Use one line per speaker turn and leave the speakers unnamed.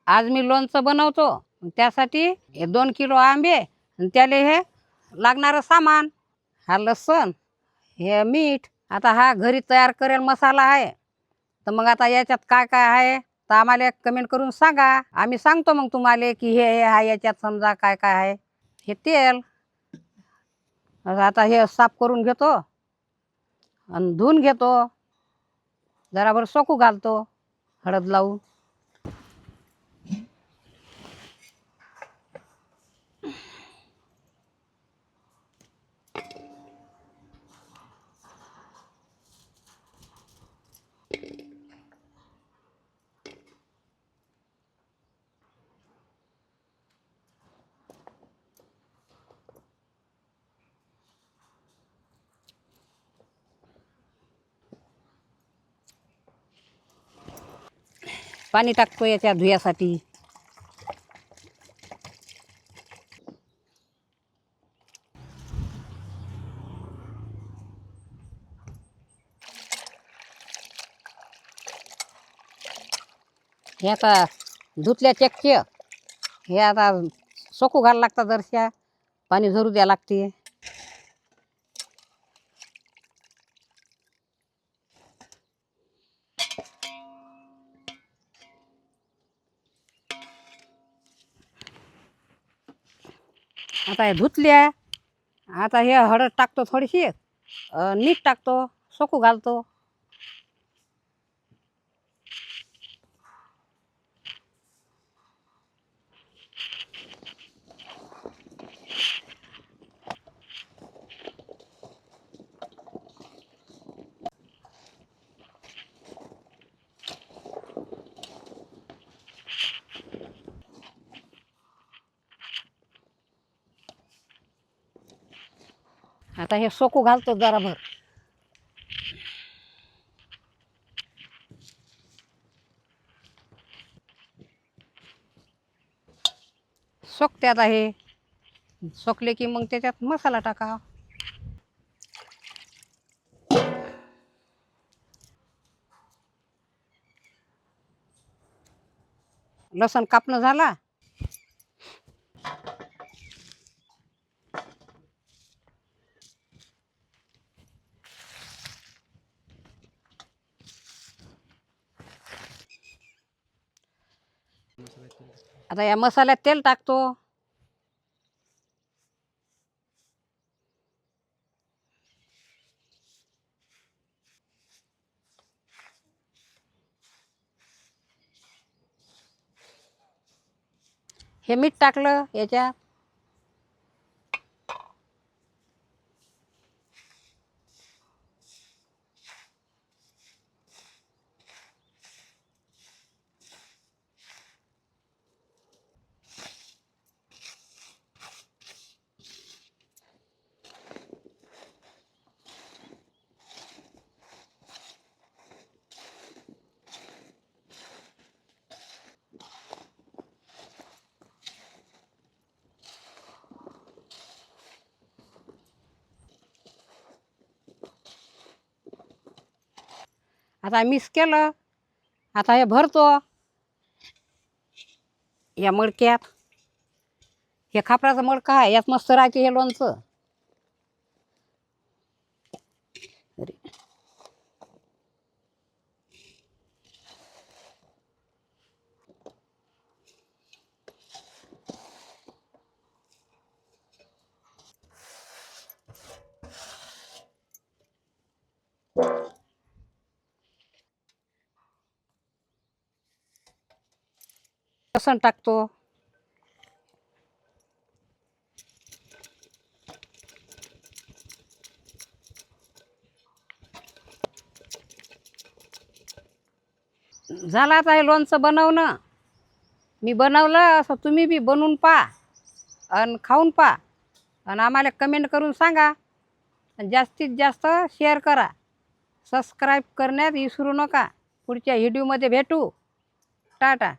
आज मी लोणचं बनवतो, त्यासाठी हे 2 किलो आंबे आणि त्याला हे लागणारं सामान, हा लसूण, हे मीठ. आता हा घरी तयार करेल मसाला आहे, तर मग आता याच्यात काय काय आहे तर आम्हाला कमेंट करून सांगा. आम्ही सांगतो मग तुम्हाला की हे हे आहे याच्यात, समजा काय काय आहे. हे तेल आता हे साफ करून घेतो आणि धुवून घेतो, जराभर सोकू घालतो हळद लावून. पाणी टाकतो याच्या धुयासाठी. हे आता धुतल्या चक्की, हे आता सोकू घालायला लागतात, जरशा पाणी झरू द्या लागते. आता हे धुतल्या, आता हे हळद टाकतो थोडीशी, मीठ टाकतो, सोकू घालतो. आता हे सोकू घालतो जराभर. सोकते आता हे, सोकले की मग त्याच्यात मसाला टाका. लसण कापणं झाला. आता या मसाल्यात तेल टाकतो. हे मीठ टाकलं याच्यात. आता मिक्स केलं. आता हे भरतो या मडक्यात. हे खापराचं मडकं आहे, यात मस्त राहते हे लोणचं. लसण टाकतो. झालं आता हे लोणचं बनवणं. मी बनवलं असं तुम्ही बी बनवून पहा आणि खाऊन पहा आणि आम्हाला कमेंट करून सांगा. जास्तीत जास्त शेअर करा, सबस्क्राईब करण्यात विसरू नका. पुढच्या व्हिडिओमध्ये भेटू. टाटा.